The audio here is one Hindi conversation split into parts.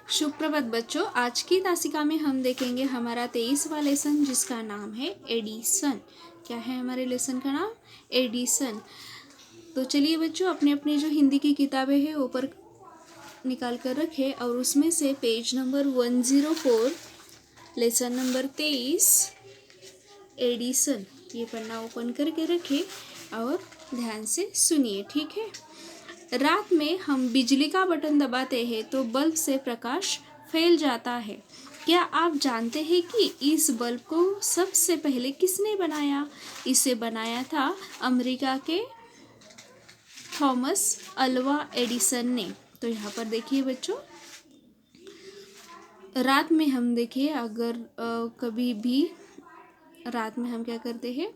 सुप्रभात बच्चों, आज की तासिका में हम देखेंगे हमारा 23वां लेसन जिसका नाम है एडिसन। क्या है हमारे लेसन का नाम? एडिसन। तो चलिए बच्चों, अपने अपने जो हिंदी की किताबें हैं ऊपर निकाल कर रखें और उसमें से page number 104 lesson number 23 Edison ये पन्ना ओपन करके रखें और ध्यान से सुनिए, ठीक है। रात में हम बिजली का बटन दबाते हैं तो बल्ब से प्रकाश फैल जाता है। क्या आप जानते हैं कि इस बल्ब को सबसे पहले किसने बनाया? इसे बनाया था अमेरिका के थॉमस अल्वा एडिसन ने। तो यहाँ पर देखिए बच्चों, रात में हम देखिए अगर कभी भी रात में हम क्या करते हैं,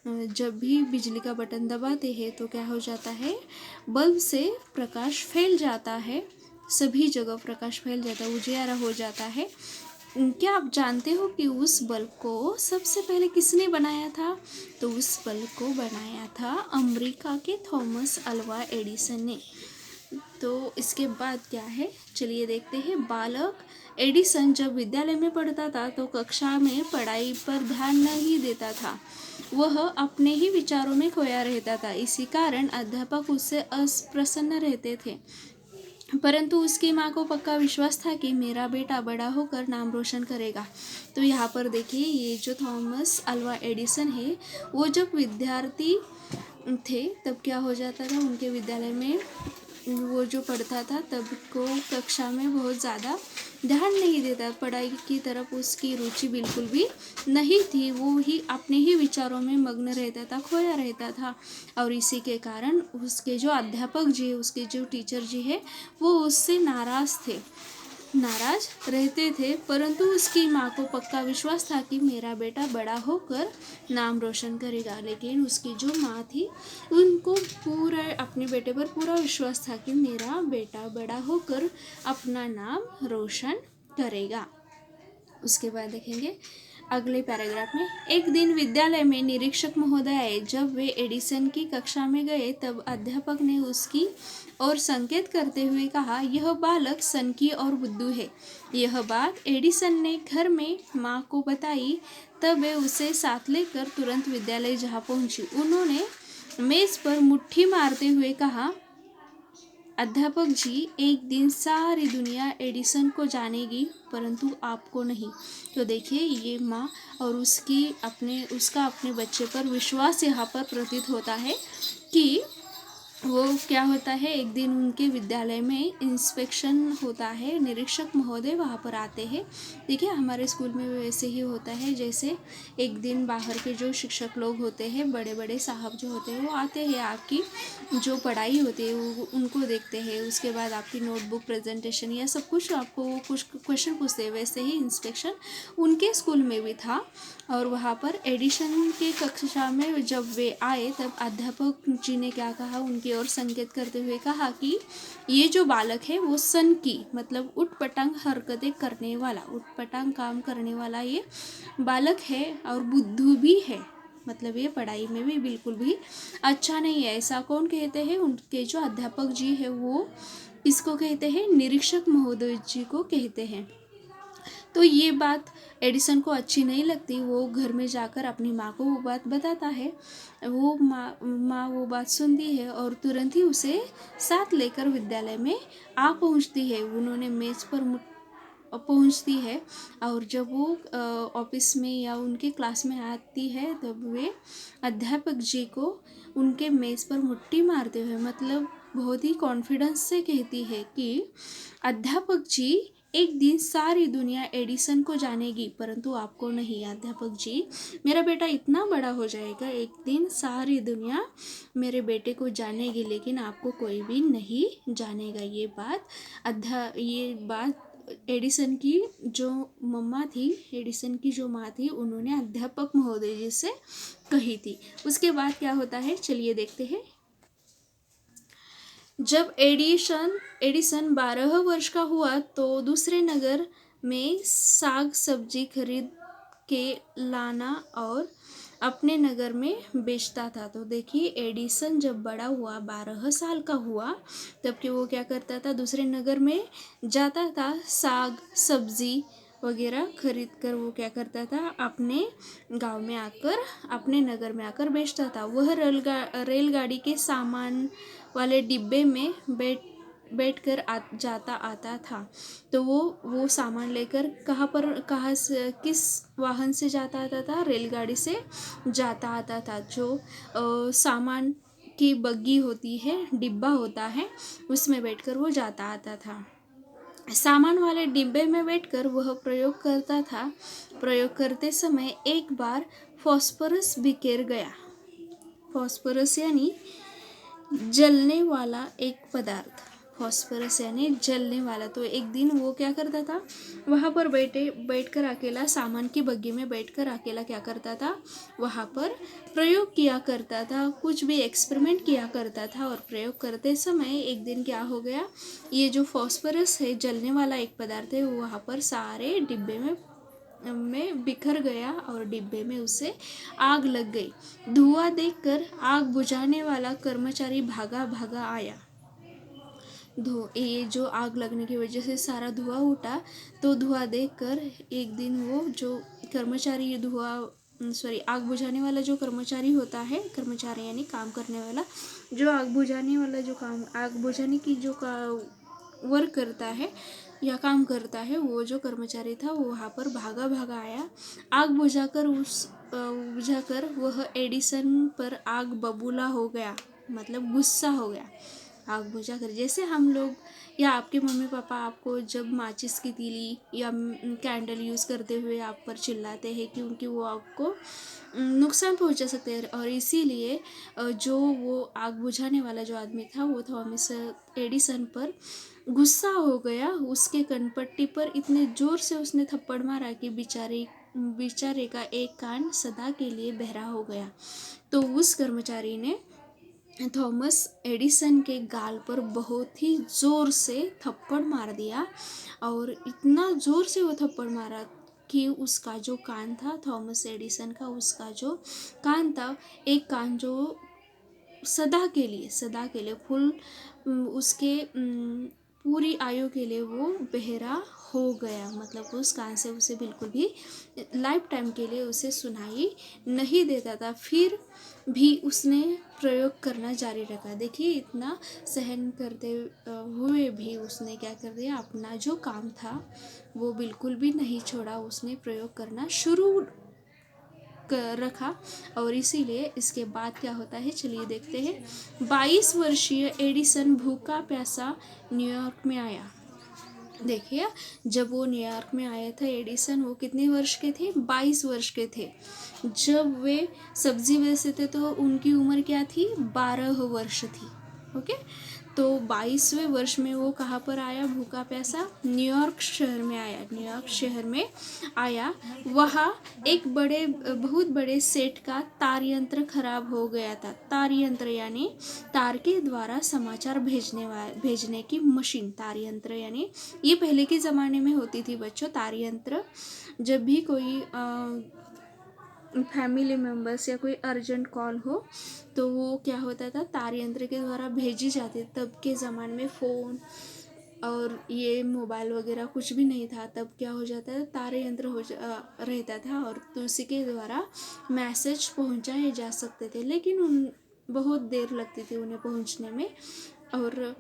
जब भी बिजली का बटन दबाते हैं तो क्या हो जाता है, बल्ब से प्रकाश फैल जाता है, सभी जगह प्रकाश फैल जाता है, उजियारा हो जाता है। क्या आप जानते हो कि उस बल्ब को सबसे पहले किसने बनाया था? तो उस बल्ब को बनाया था अमेरिका के थॉमस अल्वा एडिसन ने। तो इसके बाद क्या है, चलिए देखते हैं। बालक एडिसन जब विद्यालय में पढ़ता था तो कक्षा में पढ़ाई पर ध्यान नहीं देता था। वह अपने ही विचारों में खोया रहता था। इसी कारण अध्यापक उससे अप्रसन्न रहते थे। परंतु उसकी माँ को पक्का विश्वास था कि मेरा बेटा बड़ा होकर नाम रोशन करेगा। तो यहाँ पर देखिए, ये जो थॉमस अल्वा एडिसन है, वो जब विद्यार्थी थे तब क्या हो जाता था, उनके विद्यालय में वो जो पढ़ता था तब को कक्षा में बहुत ज़्यादा ध्यान नहीं देता, पढ़ाई की तरफ उसकी रुचि बिल्कुल भी नहीं थी। वो ही अपने ही विचारों में मग्न रहता था, खोया रहता था। और इसी के कारण उसके जो अध्यापक जी, उसके जो टीचर जी है, वो उससे नाराज रहते थे। परंतु उसकी माँ को पक्का विश्वास था कि मेरा बेटा बड़ा होकर नाम रोशन करेगा। लेकिन उसकी जो माँ थी, उनको पूरा अपने बेटे पर पूरा विश्वास था कि मेरा बेटा बड़ा होकर अपना नाम रोशन करेगा। उसके बाद देखेंगे अगले पैराग्राफ में। एक दिन विद्यालय में निरीक्षक महोदय आए। जब वे एडिसन की कक्षा में गए तब अध्यापक ने उसकी और संकेत करते हुए कहा, यह बालक सनकी और बुद्धू है। यह बात एडिसन ने घर में माँ को बताई। तब वे उसे साथ लेकर तुरंत विद्यालय जा पहुंची। उन्होंने मेज पर मुट्ठी मारते हुए कहा, अध्यापक जी, एक दिन सारी दुनिया एडिसन को जानेगी परंतु आपको नहीं। तो देखिए, ये माँ और उसका अपने बच्चे पर विश्वास यहाँ पर प्रतीत होता है कि वो क्या होता है, एक दिन उनके विद्यालय में इंस्पेक्शन होता है, निरीक्षक महोदय वहाँ पर आते हैं। देखिए, हमारे स्कूल में वैसे ही होता है, जैसे एक दिन बाहर के जो शिक्षक लोग होते हैं, बड़े बड़े साहब जो होते हैं, वो आते हैं, आपकी जो पढ़ाई होती है वो उनको देखते हैं। उसके बाद आपकी नोटबुक प्रेजेंटेशन या सब कुछ आपको कुछ क्वेश्चन पूछते हैं। वैसे ही इंस्पेक्शन उनके स्कूल में भी था। और वहाँ पर एडिशन के कक्षा में जब वे आए तब अध्यापक जी ने क्या कहा, उनकी ओर संकेत करते हुए कहा कि ये जो बालक है वो सनकी मतलब उटपटांग हरकतें करने वाला, उटपटांग काम करने वाला ये बालक है और बुद्धू भी है, मतलब ये पढ़ाई में भी बिल्कुल भी अच्छा नहीं है। ऐसा कौन कहते हैं? उनके जो अध्यापक जी है वो इसको कहते हैं, निरीक्षक महोदय जी को कहते हैं। तो ये बात एडिसन को अच्छी नहीं लगती। वो घर में जाकर अपनी माँ को वो बात बताता है। वो माँ वो बात सुनती है और तुरंत ही उसे साथ लेकर विद्यालय में आ पहुँचती है। उन्होंने मेज़ पर पहुंचती है और जब वो ऑफिस में या उनके क्लास में आती है तब वे अध्यापक जी को उनके मेज़ पर मुट्ठी मारते हुए, मतलब बहुत ही कॉन्फिडेंस से कहती है कि अध्यापक जी, एक दिन सारी दुनिया एडिसन को जानेगी परंतु आपको नहीं। अध्यापक जी, मेरा बेटा इतना बड़ा हो जाएगा, एक दिन सारी दुनिया मेरे बेटे को जानेगी लेकिन आपको कोई भी नहीं जानेगा। ये बात एडिसन की जो मम्मा थी, एडिसन की जो माँ थी, उन्होंने अध्यापक महोदय जी से कही थी। उसके बाद क्या होता है, चलिए देखते हैं। जब एडिसन 12 वर्ष का हुआ तो दूसरे नगर में साग सब्जी खरीद के लाना और अपने नगर में बेचता था। तो देखिए एडिसन जब बड़ा हुआ, 12 साल का हुआ, तब कि वो क्या करता था, दूसरे नगर में जाता था, साग सब्जी वगैरह खरीद कर वो क्या करता था, अपने गांव में आकर, अपने नगर में आकर बेचता था। वह रेलगाड़ी के सामान वाले डिब्बे में बैठकर जाता आता था। तो वो सामान लेकर कहाँ से, किस वाहन से जाता आता था, रेलगाड़ी से जाता आता था। जो सामान की बग्गी होती है, डिब्बा होता है, उसमें बैठकर वो जाता आता था। सामान वाले डिब्बे में बैठकर वह प्रयोग करता था। प्रयोग करते समय एक बार फॉस्फोरस बिखेर गया। फॉस्फोरस यानी जलने वाला एक पदार्थ, फॉस्फोरस यानी जलने वाला। तो एक दिन वो क्या करता था, वहाँ पर बैठकर अकेला, सामान की बग्गी में बैठकर अकेला क्या करता था, वहाँ पर प्रयोग किया करता था, कुछ भी एक्सपेरिमेंट किया करता था। और प्रयोग करते समय एक दिन क्या हो गया, ये जो फॉस्फोरस है, जलने वाला एक पदार्थ है, वो वहाँ पर सारे डिब्बे में बिखर गया और डिब्बे में उसे आग लग गई। धुआं देखकर आग बुझाने वाला कर्मचारी भागा भागा आया। ये जो आग लगने की वजह से सारा धुआं उठा, तो धुआं देखकर एक दिन वो जो कर्मचारी, ये आग बुझाने वाला जो कर्मचारी होता है, कर्मचारी यानी काम करने वाला, जो आग बुझाने वाला जो काम, आग बुझाने की जो वर्क करता है या काम करता है, वो जो कर्मचारी था वो वहाँ पर भागा भागा आया। आग बुझाकर वह एडिसन पर आग बबूला हो गया, मतलब गुस्सा हो गया। आग बुझाकर, जैसे हम लोग या आपके मम्मी पापा आपको जब माचिस की तीली या कैंडल यूज़ करते हुए आप पर चिल्लाते हैं क्योंकि वो आपको नुकसान पहुंचा सकते हैं, और इसीलिए जो वो आग बुझाने वाला जो आदमी था, वो थॉमस एडिसन पर गुस्सा हो गया। उसके कनपट्टी पर इतने जोर से उसने थप्पड़ मारा कि बेचारे का एक कान सदा के लिए बहरा हो गया। तो उस कर्मचारी ने थॉमस एडिसन के गाल पर बहुत ही ज़ोर से थप्पड़ मार दिया, और इतना ज़ोर से वो थप्पड़ मारा कि उसका जो कान था, थॉमस एडिसन का उसका जो कान था, एक कान जो सदा के लिए फुल उसके पूरी आयु के लिए वो बहरा हो गया। मतलब उस कान से उसे बिल्कुल भी लाइफ टाइम के लिए उसे सुनाई नहीं देता था। फिर भी उसने प्रयोग करना जारी रखा। देखिए इतना सहन करते हुए भी उसने क्या कर दिया, अपना जो काम था वो बिल्कुल भी नहीं छोड़ा, उसने प्रयोग करना शुरू रखा। और इसीलिए इसके बाद क्या होता है, चलिए देखते हैं। 22 वर्षीय एडिसन भूखा प्यासा न्यूयॉर्क में आया। देखिए जब वो न्यूयॉर्क में आया था एडिसन, वो कितने वर्ष के थे, 22 वर्ष के थे। जब वे सब्जी बेचते थे तो उनकी उम्र क्या थी, 12 वर्ष थी। ओके, तो 22वें वर्ष में वो कहाँ पर आया, भूखा प्यासा, न्यूयॉर्क शहर में आया। न्यूयॉर्क शहर में आया, वहाँ एक बहुत बड़े सेट का तार यंत्र खराब हो गया था। तार यंत्र यानी तार के द्वारा समाचार भेजने की मशीन। तार यंत्र यानी ये पहले के ज़माने में होती थी बच्चों, तार यंत्र। जब भी कोई फैमिली मेम्बर्स या कोई अर्जेंट कॉल हो तो वो क्या होता था, तार यंत्र के द्वारा भेजी जाती। तब के ज़माने में फ़ोन और ये मोबाइल वगैरह कुछ भी नहीं था। तब क्या हो जाता था, तार यंत्र रहता था, और तो उसी के द्वारा मैसेज पहुंचाए जा सकते थे, लेकिन बहुत देर लगती थी उन्हें पहुंचने में। और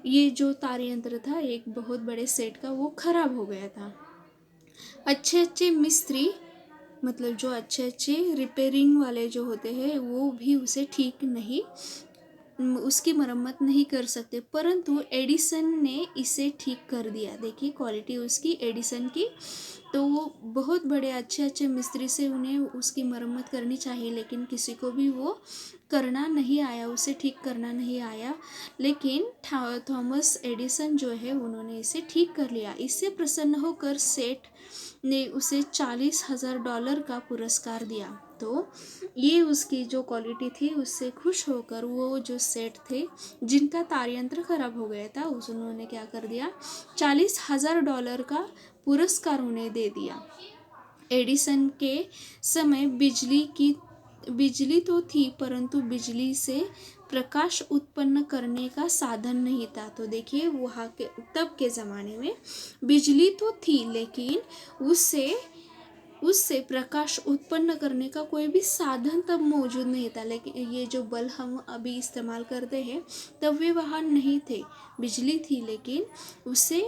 ये जो तार यंत्र था एक बहुत बड़े सेट का, वो ख़राब हो गया था। अच्छे अच्छे मिस्त्री, मतलब जो अच्छे अच्छे रिपेयरिंग वाले जो होते हैं, वो भी उसे ठीक नहीं, उसकी मरम्मत नहीं कर सकते, परंतु एडिसन ने इसे ठीक कर दिया। देखिए क्वालिटी उसकी एडिसन की। तो वो बहुत बड़े अच्छे अच्छे मिस्त्री से उन्हें उसकी मरम्मत करनी चाहिए, लेकिन किसी को भी वो करना नहीं आया, उसे ठीक करना नहीं आया। लेकिन थॉमस एडिसन जो है, उन्होंने इसे ठीक कर लिया। इससे प्रसन्न होकर सेठ ने उसे $40,000 का पुरस्कार दिया। तो ये उसकी जो क्वालिटी थी उससे खुश होकर वो जो सेठ थे जिनका तार यंत्र खराब हो गया था, उन्होंने क्या कर दिया, $40,000 का पुरस्कार उन्हें दे दिया। एडिसन के समय बिजली की बिजली तो थी परंतु बिजली से प्रकाश उत्पन्न करने का साधन नहीं था। तो देखिए वहाँ के तब के ज़माने में बिजली तो थी लेकिन उससे प्रकाश उत्पन्न करने का कोई भी साधन तब मौजूद नहीं था। लेकिन ये जो बल्ब हम अभी इस्तेमाल करते हैं तब वे वहाँ नहीं थे। बिजली थी लेकिन उससे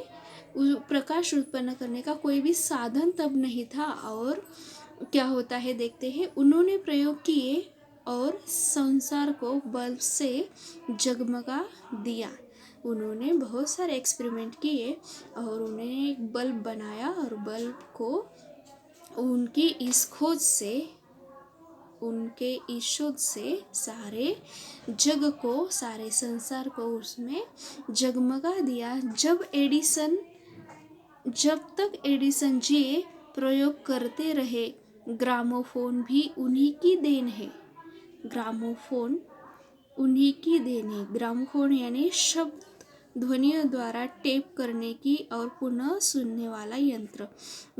प्रकाश उत्पन्न करने का कोई भी साधन तब नहीं था। और क्या होता है देखते हैं। उन्होंने प्रयोग किए और संसार को बल्ब से जगमगा दिया। उन्होंने बहुत सारे एक्सपेरिमेंट किए और उन्होंने एक बल्ब बनाया और बल्ब को उनके इस शोध से सारे जग को, सारे संसार को उसमें जगमगा दिया। जब तक एडिसन जी प्रयोग करते रहे, ग्रामोफोन भी उन्हीं की देन है। ग्रामोफोन उन्हीं की देन है। ग्रामोफोन यानी शब्द ध्वनियों द्वारा टेप करने की और पुनः सुनने वाला यंत्र।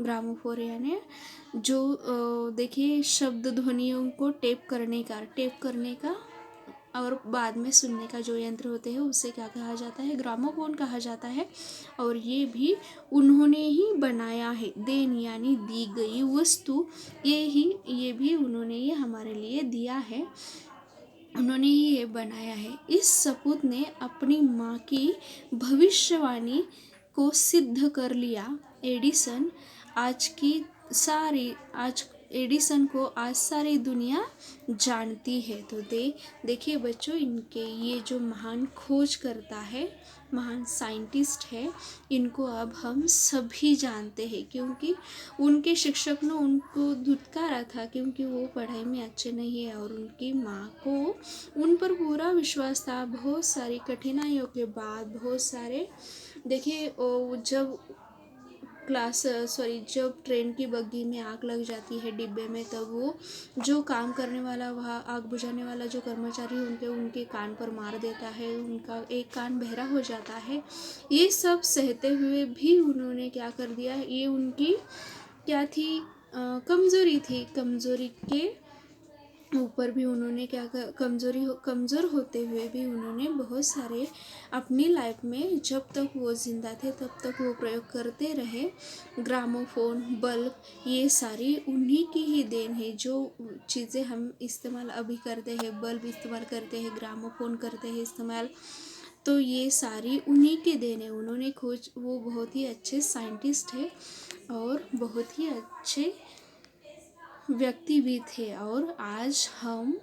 ग्रामोफोन यानी जो देखिए शब्द ध्वनियों को टेप करने का और बाद में सुनने का जो यंत्र होते हैं उसे क्या कहा जाता है, ग्रामोफोन कहा जाता है। और ये भी उन्होंने ही बनाया है। देन यानी दी गई वस्तु, ये भी उन्होंने ये हमारे लिए दिया है, उन्होंने ही ये बनाया है। इस सपूत ने अपनी माँ की भविष्यवाणी को सिद्ध कर लिया। एडिसन को आज सारी दुनिया जानती है। तो देखिए बच्चों, इनके ये जो महान खोज करता है, महान साइंटिस्ट है, इनको अब हम सभी जानते हैं क्योंकि उनके शिक्षक ने उनको धुतकारा था क्योंकि वो पढ़ाई में अच्छे नहीं है। और उनकी माँ को उन पर पूरा विश्वास था। बहुत सारी कठिनाइयों के बाद, बहुत सारे देखिए जब ट्रेन की बग्गी में आग लग जाती है डिब्बे में, तब वो जो काम करने वाला, वहाँ आग बुझाने वाला जो कर्मचारी उनके कान पर मार देता है, उनका एक कान बहरा हो जाता है। ये सब सहते हुए भी उन्होंने क्या कर दिया, ये उनकी क्या थी, कमज़ोरी थी। कमज़ोरी के ऊपर भी उन्होंने कमज़ोर होते हुए भी उन्होंने बहुत सारे अपनी लाइफ में, जब तक वो जिंदा थे तब तक वो प्रयोग करते रहे। ग्रामोफोन, बल्ब, ये सारी उन्हीं की ही देन है। जो चीज़ें हम इस्तेमाल अभी करते हैं, बल्ब इस्तेमाल करते हैं, ग्रामोफोन करते हैं इस्तेमाल, तो ये सारी उन्हीं की देन है। उन्होंने खोज, वो बहुत ही अच्छे साइंटिस्ट है और बहुत ही अच्छे व्यक्ति भी थे। और आज हम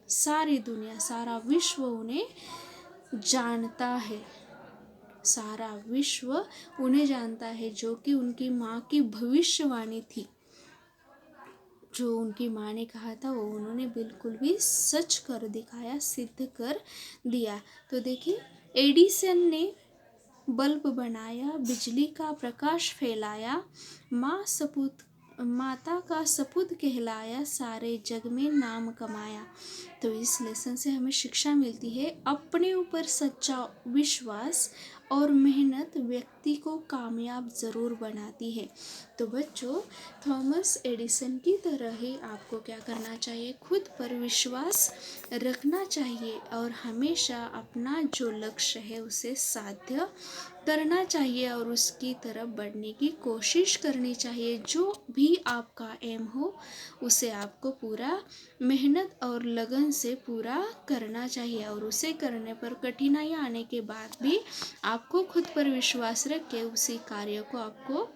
सारी दुनिया, सारा विश्व उन्हें जानता है। सारा विश्व उन्हें जानता है, जो कि उनकी माँ की भविष्यवाणी थी। जो उनकी माँ ने कहा था वो उन्होंने बिल्कुल भी सच कर दिखाया, सिद्ध कर दिया। तो देखिए, एडिसन ने बल्ब बनाया, बिजली का प्रकाश फैलाया, माता का सपूत कहलाया, सारे जग में नाम कमाया। तो इस लेसन से हमें शिक्षा मिलती है, अपने ऊपर सच्चा विश्वास और मेहनत व्यक्ति को कामयाब ज़रूर बनाती है। तो बच्चों, थॉमस एडिसन की तरह ही आपको क्या करना चाहिए, खुद पर विश्वास रखना चाहिए और हमेशा अपना जो लक्ष्य है उसे साध्य करना चाहिए और उसकी तरफ बढ़ने की कोशिश करनी चाहिए। जो भी आपका एम हो उसे आपको पूरा मेहनत और लगन से पूरा करना चाहिए। और उसे करने पर कठिनाइयाँ आने के बाद भी आपको खुद पर विश्वास रख के उसी कार्य को आपको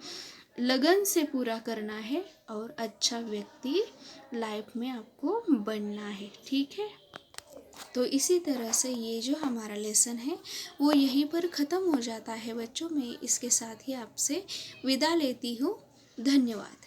लगन से पूरा करना है और अच्छा व्यक्ति लाइफ में आपको बनना है। ठीक है, तो इसी तरह से ये जो हमारा लेसन है वो यहीं पर ख़त्म हो जाता है बच्चों। मैं इसके साथ ही आपसे विदा लेती हूँ। धन्यवाद।